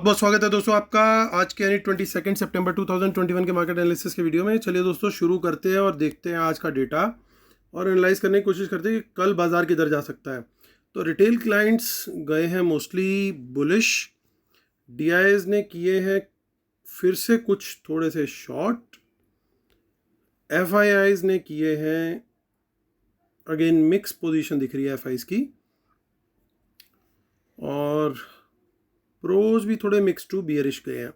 बहुत स्वागत है दोस्तों आपका आज के यानी 22 सितंबर 2021 के मार्केट एनालिसिस के वीडियो में। चलिए दोस्तों शुरू करते हैं और देखते हैं आज का डेटा और एनालाइज करने की कोशिश करते हैं कि कल बाजार किधर जा सकता है। तो रिटेल क्लाइंट्स गए हैं मोस्टली बुलिश, डीआईएस ने किए हैं फिर से कुछ थोड़े से शॉर्ट, एफआईआईज ने किए हैं अगेन मिक्स पोजीशन दिख रही है एफआईज की, और प्रोज भी थोड़े मिक्स टू बियरिश गए हैं।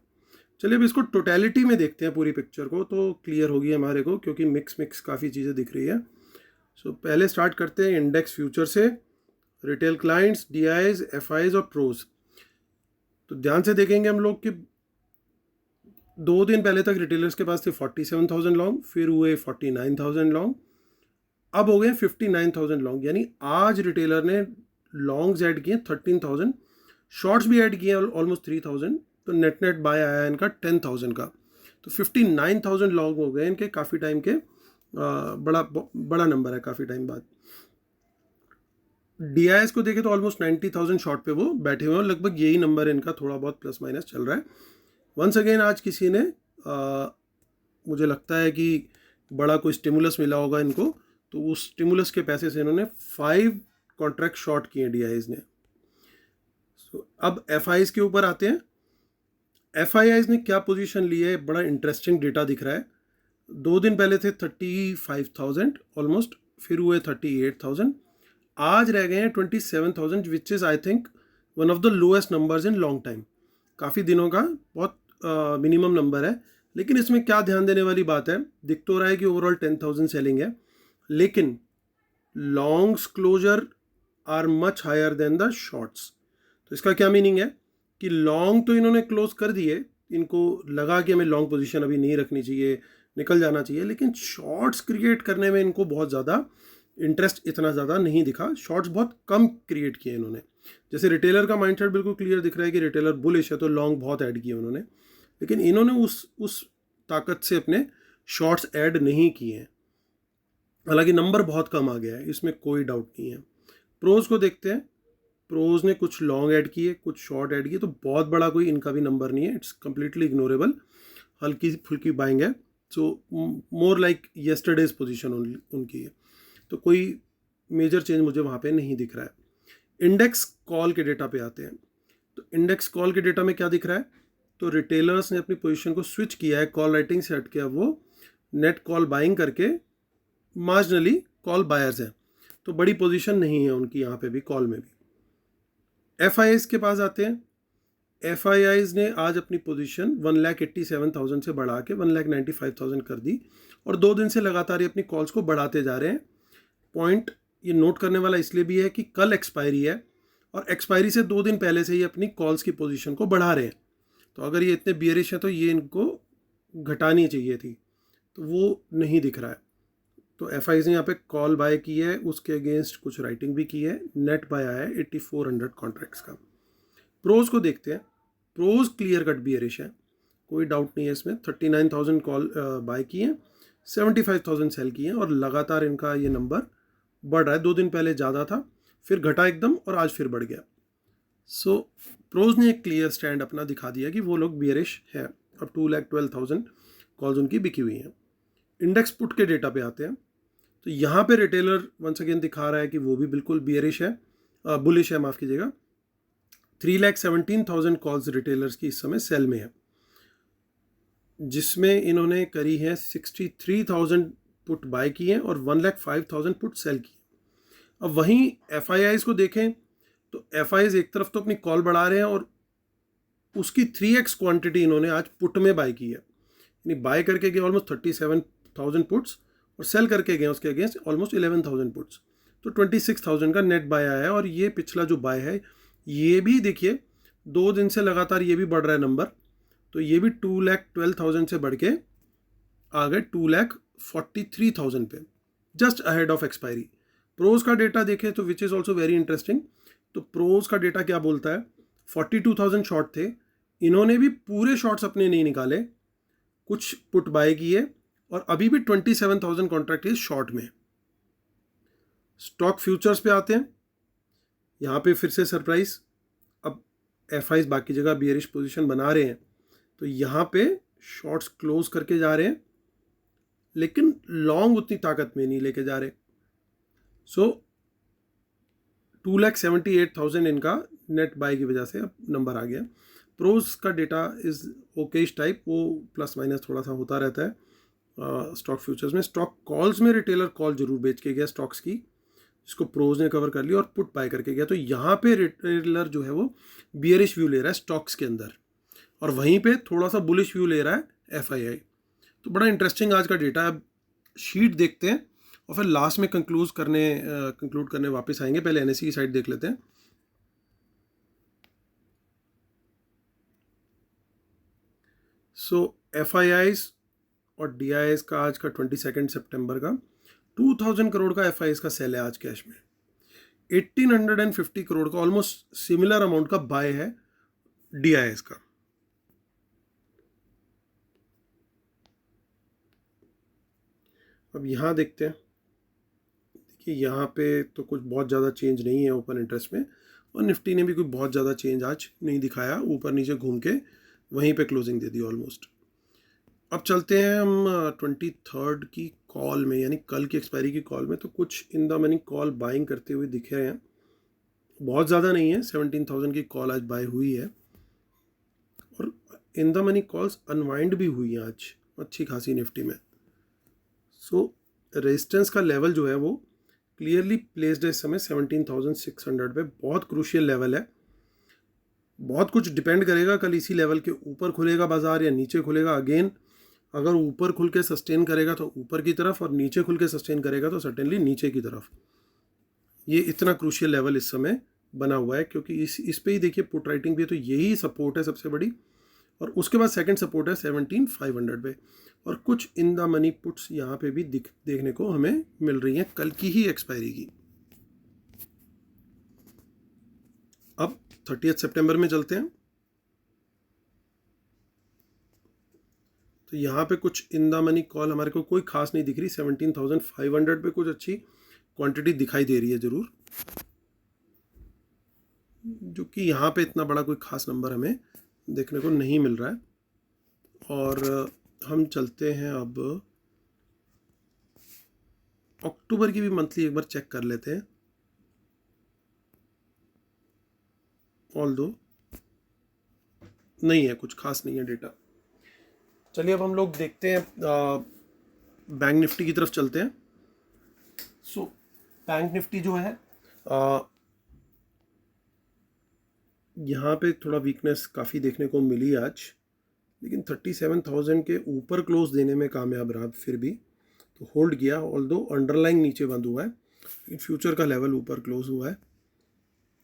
चलिए अब इसको टोटलिटी में देखते हैं, पूरी पिक्चर को तो क्लियर होगी हमारे को, क्योंकि मिक्स काफ़ी चीज़ें दिख रही है। सो पहले स्टार्ट करते हैं इंडेक्स फ्यूचर से, रिटेल क्लाइंट्स, डीआईज, एफआईज और प्रोज। तो ध्यान से देखेंगे हम लोग कि 2 दिन पहले तक रिटेलर्स के पास थे 47,000 लॉन्ग, फिर हुए 49,000 लॉन्ग, अब हो गए 59,000 लॉन्ग। यानी आज रिटेलर ने लॉन्ग्स ऐड किए 13,000, शॉर्ट्स भी ऐड किए ऑलमोस्ट 3,000, तो नेट बाय आया इनका 10,000 का। तो 59,000 लॉन्ग हो गए इनके काफ़ी टाइम के, बड़ा नंबर है काफ़ी टाइम बाद। डीआईएस को देखें तो ऑलमोस्ट 90,000 शॉर्ट पे वो बैठे हुए हैं, लगभग यही नंबर इनका थोड़ा बहुत प्लस माइनस चल रहा है। वंस अगेन आज किसी ने मुझे लगता है कि बड़ा कोई स्टिमुलस मिला होगा इनको, तो उस स्टिमुलस के पैसे से इन्होंने 5 कॉन्ट्रैक्ट शॉर्ट किए डीआईएस ने। अब एफआईज के ऊपर आते हैं। एफआईआईज ने क्या पोजीशन ली है, बड़ा इंटरेस्टिंग डेटा दिख रहा है। 2 दिन पहले थे 35,000 ऑलमोस्ट, फिर हुए 38,000, आज रह गए हैं 27,000, which is I think one of the lowest numbers in long time. काफ़ी दिनों का बहुत मिनिमम नंबर है। लेकिन इसमें क्या ध्यान देने वाली बात है, दिख तो रहा है कि ओवरऑल 10,000 सेलिंग है, लेकिन longs closure are much higher than the shorts. तो इसका क्या मीनिंग है कि लॉन्ग तो इन्होंने क्लोज कर दिए, इनको लगा कि हमें लॉन्ग पोजीशन अभी नहीं रखनी चाहिए, निकल जाना चाहिए, लेकिन शॉर्ट्स क्रिएट करने में इनको बहुत ज़्यादा इंटरेस्ट इतना ज़्यादा नहीं दिखा। शॉर्ट्स बहुत कम क्रिएट किए इन्होंने। जैसे रिटेलर का माइंडसेट बिल्कुल क्लियर दिख रहा है कि रिटेलर बुलिश है तो लॉन्ग बहुत ऐड किए उन्होंने, लेकिन इन्होंने उस ताकत से अपने शॉर्ट्स ऐड नहीं किए हैं। हालांकि नंबर बहुत कम आ गया है, इसमें कोई डाउट नहीं है। प्रोज को देखते हैं। प्रोज ने कुछ लॉन्ग ऐड किए, कुछ शॉर्ट ऐड किए, तो बहुत बड़ा कोई इनका भी नंबर नहीं है, इट्स कम्प्लीटली इग्नोरेबल, हल्की फुल्की बाइंग है। सो मोर लाइक येस्टरडेज पोजीशन उनकी है, तो कोई मेजर चेंज मुझे वहाँ पे नहीं दिख रहा है। इंडेक्स कॉल के डेटा पे आते हैं। तो इंडेक्स कॉल के डेटा में क्या दिख रहा है, तो रिटेलर्स ने अपनी पोजीशन को स्विच किया है, कॉल राइटिंग से हट के अब वो नेट कॉल बाइंग करके मार्जिनली कॉल बायर्स हैं, तो बड़ी पोजीशन नहीं है उनकी यहाँ पे भी, कॉल में भी। एफआईआईज के पास आते हैं। एफआईआईज ने आज अपनी पोजीशन 1,87,000 से बढ़ा के 1,95,000 कर दी, और 2 दिन से लगातार ये अपनी कॉल्स को बढ़ाते जा रहे हैं। पॉइंट ये नोट करने वाला इसलिए भी है कि कल एक्सपायरी है, और एक्सपायरी से 2 दिन पहले से ये अपनी कॉल्स की पोजीशन को बढ़ा रहे हैं। तो अगर ये इतने बियरिश हैं तो ये इनको घटानी चाहिए थी, तो वो नहीं दिख रहा है। तो एफआईज ने यहाँ पे कॉल बाय की है, उसके अगेंस्ट कुछ राइटिंग भी की है, नेट बाय आया है 8400 कॉन्ट्रैक्ट्स का। प्रोज को देखते हैं। प्रोज क्लियर कट बियरिश है, कोई डाउट नहीं है इसमें। 39,000 कॉल बाय किए हैं, 75,000 सेल किए हैं, और लगातार इनका ये नंबर बढ़ रहा है। 2 दिन पहले ज़्यादा था, फिर घटा एकदम, और आज फिर बढ़ गया। सो प्रोज ने एक क्लियर स्टैंड अपना दिखा दिया कि वो लोग बियरिश है। अब 2,12,000 कॉल्स उनकी बिकी हुई हैं। इंडेक्स पुट के डेटा पे आते हैं। तो यहाँ पे रिटेलर वंस अगेन दिखा रहा है कि वो भी बिल्कुल बियरिश है, बुलिश है, माफ़ कीजिएगा। 3,17,000 कॉल्स रिटेलर्स की इस समय सेल में है, जिसमें इन्होंने करी है 63,000 पुट बाय की हैं और 1,05,000 पुट सेल की। अब वहीं एफआईआईज को देखें तो एफआईआईज एक तरफ तो अपनी कॉल बढ़ा रहे हैं, और उसकी 3x क्वांटिटी इन्होंने आज पुट में बाय की है। यानी बाय करके गए ऑलमोस्ट 37,000 पुट्स, और सेल करके गए उसके अगेंस्ट ऑलमोस्ट 11,000 पुट्स, तो 26,000 का नेट बाय आया है। और ये पिछला जो बाय है ये भी देखिए 2 दिन से लगातार ये भी बढ़ रहा है नंबर, तो ये भी 2,12,000 से बढ़ के आ गए 2,43,000 पे, just ahead of expiry. Pros का डेटा देखें तो which is also very interesting. तो प्रोज का डेटा क्या बोलता है, 42,000 शॉर्ट थे, इन्होंने भी पूरे शॉर्ट्स अपने नहीं निकाले, कुछ पुट बाय किए, और अभी भी 27,000 कॉन्ट्रैक्ट इज शॉर्ट में। स्टॉक फ्यूचर्स पे आते हैं। यहाँ पे फिर से सरप्राइज। अब FIs बाकी जगह बियरिश पोजीशन बना रहे हैं, तो यहाँ पे शॉर्ट्स क्लोज करके जा रहे हैं, लेकिन लॉन्ग उतनी ताकत में नहीं लेके जा रहे। सो 2,78,000 इनका नेट बाय की वजह से अब नंबर आ गया। प्रोज का डेटा इज ओकेश टाइप, वो प्लस माइनस थोड़ा सा होता रहता है स्टॉक फ्यूचर्स में। स्टॉक कॉल्स में रिटेलर कॉल जरूर बेच के गया स्टॉक्स की, जिसको प्रोज ने कवर कर लिया, और पुट बाय करके गया। तो यहाँ पे रिटेलर जो है वो बियरिश व्यू ले रहा है स्टॉक्स के अंदर, और वहीं पे थोड़ा सा बुलिश व्यू ले रहा है FII। तो बड़ा इंटरेस्टिंग आज का डेटा है। शीट देखते हैं और फिर लास्ट में कंक्लूड करने वापस आएंगे। पहले NSE की साइड देख लेते हैं। सो FIIs और DIIs का आज का 22 सितंबर का 2000 करोड़ का FIIs का सेल है आज कैश में। 1850 करोड़ का ऑलमोस्ट सिमिलर अमाउंट का बाय है DIIs का। अब यहाँ देखते हैं, देखिए यहाँ पे तो कुछ बहुत ज़्यादा चेंज नहीं है ओपन इंटरेस्ट में, और निफ्टी ने भी कोई बहुत ज़्यादा चेंज आज नहीं दिखाया, ऊपर नीचे घूम के वहीं पे क्लोजिंग दे दी ऑलमोस्ट। अब चलते हैं हम 23 की कॉल में, यानी कल की एक्सपायरी की कॉल में। तो कुछ in the money call buying करते हुए दिखे हैं, बहुत ज़्यादा नहीं है। 17,000 की कॉल आज बाय हुई है, और in the money calls unwind भी हुई हैं आज अच्छी खासी निफ्टी में। सो रेजिस्टेंस का लेवल जो है वो क्लियरली प्लेस्ड है इस समय 17,600 पे। बहुत क्रूशियल लेवल है। बहुत कुछ डिपेंड करेगा, कल इसी लेवल के ऊपर खुलेगा बाजार या नीचे खुलेगा। अगेन अगर ऊपर खुल के सस्टेन करेगा तो ऊपर की तरफ, और नीचे खुल के सस्टेन करेगा तो सर्टेनली नीचे की तरफ। ये इतना क्रूशियल लेवल इस समय बना हुआ है, क्योंकि इस पे ही देखिए पुट राइटिंग भी है, तो यही सपोर्ट है सबसे बड़ी, और उसके बाद सेकंड सपोर्ट है 17,500 पे। और कुछ इन द मनी पुट्स यहाँ पे भी देखने को हमें मिल रही हैं कल की ही एक्सपायरी की। अब 30 सितंबर में चलते हैं। तो यहाँ पे कुछ इन द मनी कॉल हमारे को कोई खास नहीं दिख रही। 17,500 पे कुछ अच्छी क्वांटिटी दिखाई दे रही है जरूर, जो कि यहाँ पे इतना बड़ा कोई खास नंबर हमें देखने को नहीं मिल रहा है। और हम चलते हैं अब अक्टूबर की भी मंथली एक बार चेक कर लेते हैं, ऑल्दो नहीं है, कुछ खास नहीं है डेटा। चलिए अब हम लोग देखते हैं बैंक निफ्टी की तरफ चलते हैं। सो बैंक निफ्टी जो है यहाँ पे थोड़ा वीकनेस काफ़ी देखने को मिली आज, लेकिन 37,000 के ऊपर क्लोज देने में कामयाब रहा फिर भी, तो होल्ड किया। ऑल्दो अंडरलाइन नीचे बंद हुआ है, लेकिन फ्यूचर का लेवल ऊपर क्लोज हुआ है।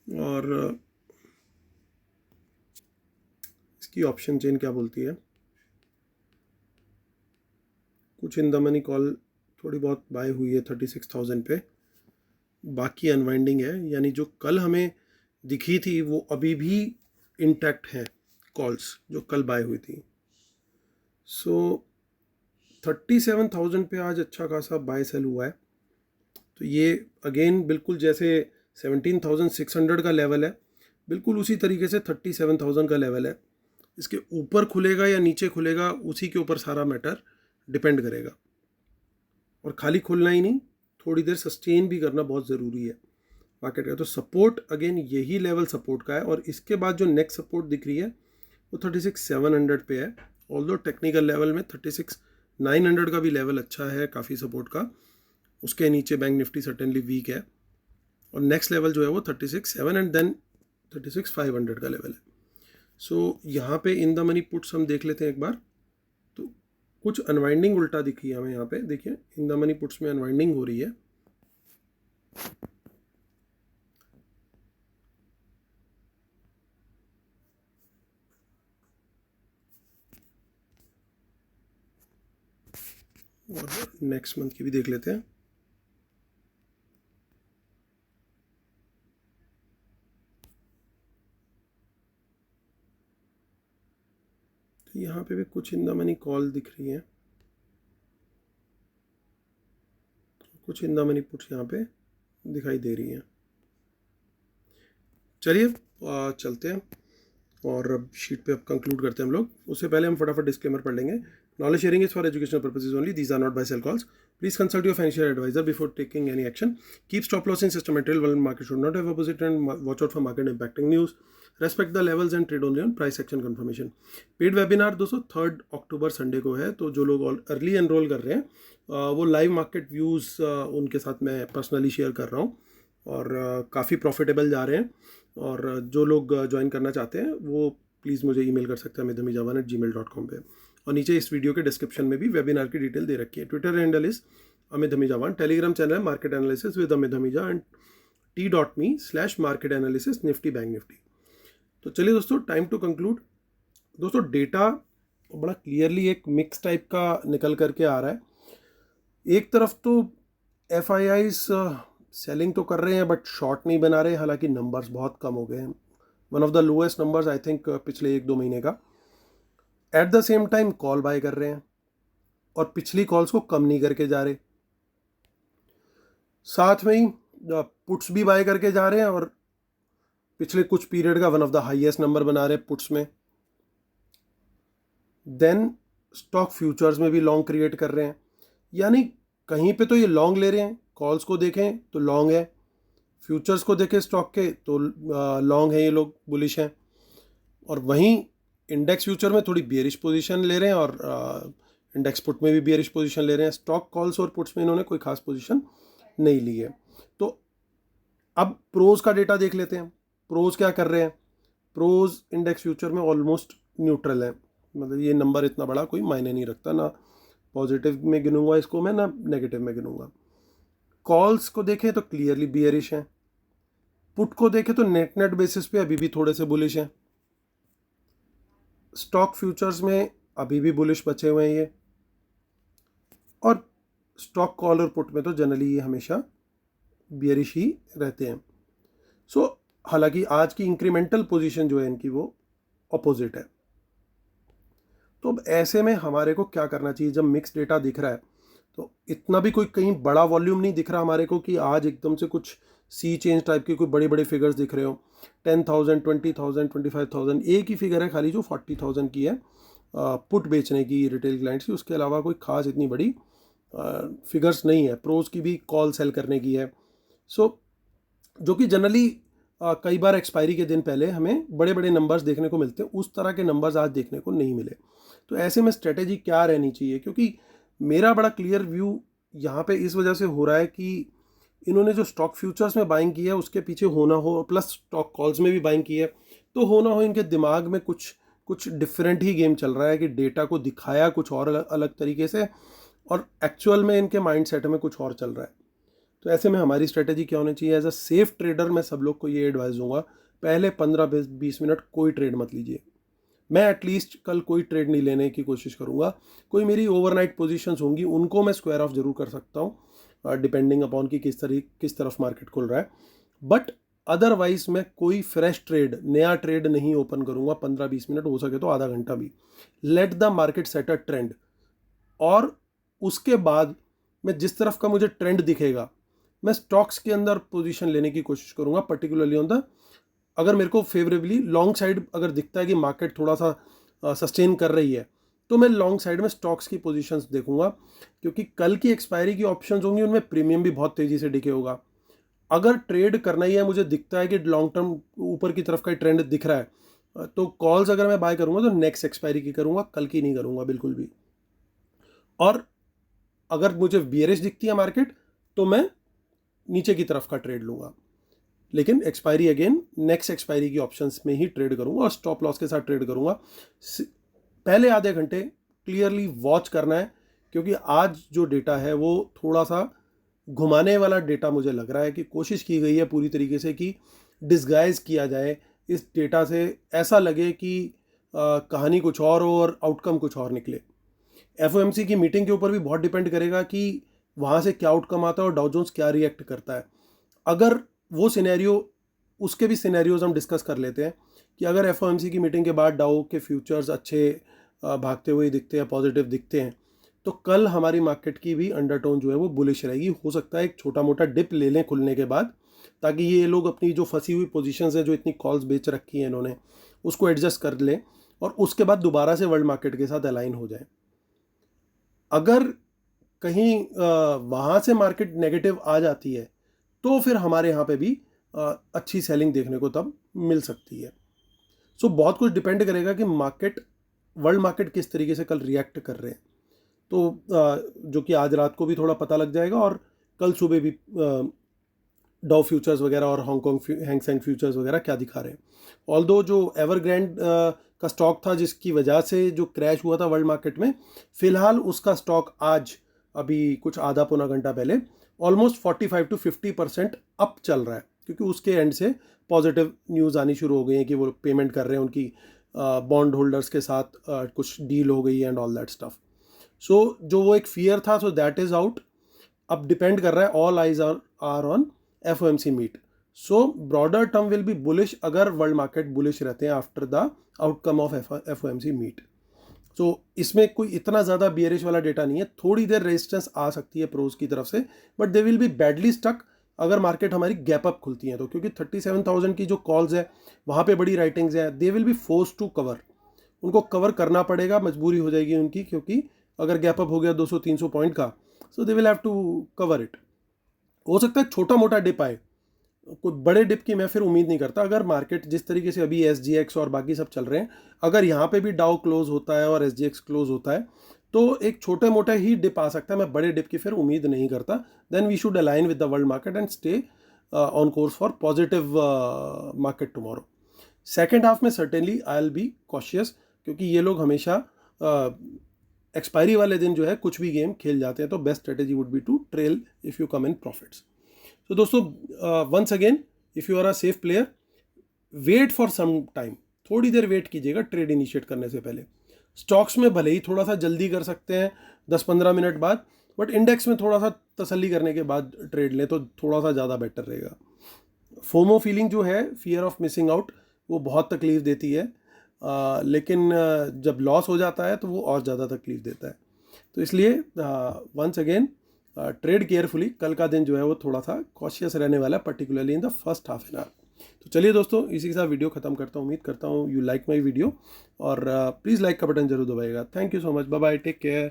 और इसकी ऑप्शन चेन क्या बोलती है, कुछ इन द मनी कॉल थोड़ी बहुत बाय हुई है 36,000 पे, बाकी अनवाइंडिंग है। यानी जो कल हमें दिखी थी वो अभी भी इंटैक्ट हैं कॉल्स जो कल बाय हुई थी। सो 37,000 पे आज अच्छा खासा बाय सेल हुआ है। तो ये अगेन बिल्कुल जैसे 17,600 का लेवल है, बिल्कुल उसी तरीके से 37,000 का लेवल है। इसके ऊपर खुलेगा या नीचे खुलेगा उसी के ऊपर सारा मैटर डिपेंड करेगा। और खाली खुलना ही नहीं, थोड़ी देर सस्टेन भी करना बहुत ज़रूरी है मार्केट का। तो सपोर्ट अगेन यही लेवल सपोर्ट का है, और इसके बाद जो नेक्स्ट सपोर्ट दिख रही है वो 36,700 पे है। ऑल्दो टेक्निकल लेवल में 36,900 का भी लेवल अच्छा है काफ़ी सपोर्ट का। उसके नीचे बैंक निफ्टी सर्टेनली वीक है, और नेक्स्ट लेवल जो है वो 36,700 एंड देन 36,500 का लेवल है। सो यहाँ पे इन द मनी पुट्स हम देख लेते हैं एक बार। तो कुछ अनवाइंडिंग उल्टा दिखी है हमें यहाँ पे, देखिए इन द मनी पुट्स में अनवाइंडिंग हो रही है। और नेक्स्ट मंथ की भी देख लेते हैं। तो यहाँ पे भी कुछ इन द मनी कॉल दिख रही है, कुछ इन द मनी पुट्स यहाँ पे दिखाई दे रही हैं। चलिए चलते हैं। और अब शीट पे अब कंक्लूड करते हैं हम लोग। उससे पहले हम फटाफट डिस्क्लेमर पढ़ लेंगे। Knowledge sharing is for educational purposes only, these are not buy sell calls. Please consult your financial advisor before taking any action. Keep stop loss in system material world market should not have opposite trend. Watch out for market impacting news. Respect the levels and trade only on price action confirmation. Paid webinar दोस्तों 3 अक्टूबर Sunday को है, तो जो लोग early enrol कर रहे हैं वो लाइव मार्केट व्यूज़ उनके साथ मैं पर्सनली शेयर कर रहा हूँ और काफ़ी प्रॉफिटेबल जा रहे हैं। और जो लोग ज्वाइन करना चाहते हैं वो प्लीज़ मुझे ईमेल कर सकते हैं amitdhamijawan@gmail.com पे। और नीचे इस वीडियो के डिस्क्रिप्शन में भी वेबिनार की डिटेल दे रखी है। ट्विटर हैंडल इज अमित धमीजावान। टेलीग्राम चैनल है market analysis with Amit Dhamija and t.me/market analysis Nifty bank Nifty. तो चलिए दोस्तों, टाइम टू कंक्लूड। दोस्तों डेटा बड़ा क्लियरली एक मिक्स टाइप का निकल करके आ रहा है। एक तरफ तो FIIs सेलिंग तो कर रहे हैं बट शॉर्ट नहीं बना रहे, हालांकि नंबर्स बहुत कम हो गए हैं। One of the lowest numbers I think पिछले 1-2 महीने का। At the same time call buy कर रहे हैं और पिछली कॉल्स को कम नहीं करके जा रहे। साथ में ही पुट्स भी बाय करके जा रहे हैं और पिछले कुछ पीरियड का one of the highest number बना रहे हैं पुट्स में। देन स्टॉक फ्यूचर्स में भी लॉन्ग क्रिएट कर रहे हैं, यानी कहीं पे तो ये लॉन्ग ले रहे हैं। कॉल्स को देखें तो लॉन्ग है, फ्यूचर्स को देखें स्टॉक के तो लॉन्ग है, ये लोग बुलिश हैं। और वहीं इंडेक्स फ्यूचर में थोड़ी बियरिश पोजीशन ले रहे हैं और इंडेक्स पुट में भी बियरिश पोजीशन ले रहे हैं। स्टॉक कॉल्स और पुट्स में इन्होंने कोई खास पोजीशन नहीं ली है। तो अब प्रोज का डेटा देख लेते हैं। प्रोज क्या कर रहे हैं? प्रोज इंडेक्स फ्यूचर में ऑलमोस्ट न्यूट्रल है, मतलब ये नंबर इतना बड़ा कोई मायने नहीं रखता, ना पॉजिटिव में गिनूंगा इसको मैं, ना नेगेटिव में गिनूंगा। कॉल्स को देखें तो क्लियरली बियरिश है, पुट को देखें तो नेट नेट बेसिस पे अभी भी थोड़े से बुलिश हैं। स्टॉक फ्यूचर्स में अभी भी बुलिश बचे हुए हैं ये, और स्टॉक कॉल और पुट में तो जनरली ये हमेशा बियरिश ही रहते हैं। सो हालांकि आज की इंक्रीमेंटल पोजीशन जो है इनकी वो अपोजिट है। तो अब ऐसे में हमारे को क्या करना चाहिए? जब मिक्स डेटा दिख रहा है तो इतना भी कोई कहीं बड़ा वॉल्यूम नहीं दिख रहा हमारे को कि आज एकदम से कुछ सी चेंज टाइप के कोई बड़े बड़े फिगर्स दिख रहे हो। 10,000, 20,000, 25,000 एक ही फिगर है खाली जो 40,000 की है पुट बेचने की रिटेल क्लाइंट्स की। उसके अलावा कोई खास इतनी बड़ी फिगर्स नहीं है। प्रोज की भी कॉल सेल करने की है। सो जो कि जनरली कई बार एक्सपायरी के दिन पहले हमें बड़े बड़े नंबर्स देखने को मिलते हैं, उस तरह के नंबर्स आज देखने को नहीं मिले। तो ऐसे में स्ट्रेटेजी क्या रहनी चाहिए? क्योंकि मेरा बड़ा क्लियर व्यू यहाँ पे इस वजह से हो रहा है कि इन्होंने जो स्टॉक फ्यूचर्स में बाइंग की है उसके पीछे होना हो, प्लस स्टॉक कॉल्स में भी बाइंग की है, तो होना हो इनके दिमाग में कुछ डिफरेंट ही गेम चल रहा है कि डेटा को दिखाया कुछ और अलग तरीके से और एक्चुअल में इनके माइंडसेट में कुछ और चल रहा है। तो ऐसे में हमारी स्ट्रेटेजी क्या होनी चाहिए? एज अ सेफ ट्रेडर मैं सब लोग को ये एडवाइस दूंगा, पहले 15-20 मिनट कोई ट्रेड मत लीजिए। मैं एटलीस्ट कल कोई ट्रेड नहीं लेने की कोशिश करूंगा। कोई मेरी ओवरनाइट पोजीशंस होंगी उनको मैं स्क्वायर ऑफ जरूर कर सकता हूँ डिपेंडिंग अपॉन कि किस तरफ मार्केट खुल रहा है, बट अदरवाइज मैं कोई फ्रेश ट्रेड, नया ट्रेड नहीं ओपन करूंगा 15-20 मिनट, हो सके तो आधा घंटा भी। Let the market set a trend, और उसके बाद मैं जिस तरफ का मुझे ट्रेंड दिखेगा मैं स्टॉक्स के अंदर पोजीशन लेने की कोशिश करूंगा, पर्टिकुलरली ऑन द, अगर मेरे को फेवरेबली लॉन्ग साइड अगर दिखता है कि मार्केट थोड़ा सा सस्टेन कर रही है तो मैं लॉन्ग साइड में स्टॉक्स की पोजीशंस देखूंगा, क्योंकि कल की एक्सपायरी की ऑप्शंस होंगी उनमें प्रीमियम भी बहुत तेजी से डिके होगा। अगर ट्रेड करना ही है, मुझे दिखता है कि लॉन्ग टर्म ऊपर की तरफ का ट्रेंड दिख रहा है, तो कॉल्स अगर मैं बाय करूंगा तो नेक्स्ट एक्सपायरी की करूंगा, कल की नहीं करूंगा बिल्कुल भी। और अगर मुझे बियरिश दिखती है मार्केट तो मैं नीचे की तरफ का ट्रेड लूंगा, लेकिन एक्सपायरी अगेन नेक्स्ट एक्सपायरी की ऑप्शंस में ही ट्रेड करूंगा और स्टॉप लॉस के साथ ट्रेड करूंगा। पहले आधे घंटे क्लियरली वॉच करना है, क्योंकि आज जो डेटा है वो थोड़ा सा घुमाने वाला डेटा मुझे लग रहा है कि कोशिश की गई है पूरी तरीके से कि डिस्गाइज किया जाए इस डेटा से, ऐसा लगे कि कहानी कुछ और आउटकम कुछ और निकले। FOMC की मीटिंग के ऊपर भी बहुत डिपेंड करेगा कि वहाँ से क्या आउटकम आता है और डाउ जोन्स क्या रिएक्ट करता है। अगर वो सिनेरियो, उसके भी सिनेरियोज हम डिस्कस कर लेते हैं कि अगर FOMC की मीटिंग के बाद डाउ के फ्यूचर्स अच्छे भागते हुए दिखते हैं, पॉजिटिव दिखते हैं, तो कल हमारी मार्केट की भी अंडरटोन जो है वो बुलिश रहेगी। हो सकता है एक छोटा मोटा डिप ले लें खुलने के बाद, ताकि ये लोग अपनी जो फंसी हुई पोजीशंस है, जो इतनी कॉल्स बेच रखी हैं इन्होंने, उसको एडजस्ट कर लें और उसके बाद दोबारा से वर्ल्ड मार्केट के साथ अलाइन हो जाए। अगर कहीं वहाँ से मार्केट नेगेटिव आ जाती है तो फिर हमारे यहाँ पे भी अच्छी सेलिंग देखने को तब मिल सकती है। सो बहुत कुछ डिपेंड करेगा कि वर्ल्ड मार्केट किस तरीके से कल रिएक्ट कर रहे हैं, तो जो कि आज रात को भी थोड़ा पता लग जाएगा और कल सुबह भी डाउ फ्यूचर्स वगैरह और हांगकांग हैंग सेंग फ्यूचर्स वगैरह क्या दिखा रहे हैं। ऑल्दो जो एवरग्रैंड का स्टॉक था जिसकी वजह से जो क्रैश हुआ था वर्ल्ड मार्केट में, फिलहाल उसका स्टॉक आज अभी कुछ आधा पौना घंटा पहले ऑलमोस्ट 45 to 50% अप चल रहा है, क्योंकि उसके एंड से पॉजिटिव न्यूज़ आनी शुरू हो गई है कि वो पेमेंट कर रहे हैं, उनकी बॉन्ड होल्डर्स के साथ कुछ डील हो गई and all that stuff. So जो वो एक फियर था, सो दैट इज़ आउट। अब डिपेंड कर रहा है, all eyes are on FOMC meet. So broader term will be bullish अगर वर्ल्ड मार्केट बुलिश रहते हैं after the outcome of FOMC meet. So इसमें कोई इतना ज़्यादा बियरिश वाला डेटा नहीं है, थोड़ी देर रेजिस्टेंस आ सकती है प्रोज की तरफ से, but they will be badly stuck अगर मार्केट हमारी गैप अप खुलती है तो, क्योंकि 37,000 की जो कॉल्स है वहाँ पे बड़ी राइटिंग्स हैं, they will be force to cover, उनको कवर करना पड़ेगा, मजबूरी हो जाएगी उनकी, क्योंकि अगर गैप अप हो गया 200-300 पॉइंट का, so they will have to cover it. हो सकता है छोटा मोटा डिप आए, कोई बड़े डिप की मैं फिर उम्मीद नहीं करता। अगर मार्केट जिस तरीके से अभी SGX और बाकी सब चल रहे हैं, अगर यहाँ पे भी डाउ क्लोज होता है और SGX क्लोज होता है तो एक छोटे मोटे ही डिप आ सकता है, मैं बड़े डिप की फिर उम्मीद नहीं करता। Then we should align with the world market and stay on course for positive market tomorrow. Second half में certainly I will be cautious, क्योंकि ये लोग हमेशा एक्सपायरी वाले दिन जो है कुछ भी गेम खेल जाते हैं, तो best strategy would be to trail if you come in profits. तो दोस्तों, once again, if you are a safe player, wait for some time, थोड़ी देर वेट कीजिएगा ट्रेड इनिशिएट करने से पहले। स्टॉक्स में भले ही थोड़ा सा जल्दी कर सकते हैं 10-15 मिनट बाद, बट इंडेक्स में थोड़ा सा तसल्ली करने के बाद ट्रेड लें तो थोड़ा सा ज़्यादा बेटर रहेगा। फोमो फीलिंग जो है, फियर ऑफ मिसिंग आउट, वो बहुत तकलीफ देती है, लेकिन जब लॉस हो जाता है तो वो और ज़्यादा तकलीफ देता है। तो इसलिए वंस अगेन ट्रेड केयरफुली। कल का दिन जो है वो थोड़ा सा कॉशियस रहने वाला है, particularly in the first half an hour. तो चलिए दोस्तों, इसी के साथ वीडियो खत्म करता हूँ। उम्मीद करता हूँ यू लाइक माई वीडियो, और प्लीज़ लाइक का बटन जरूर दबाइएगा। Thank you so much, bye bye, take care.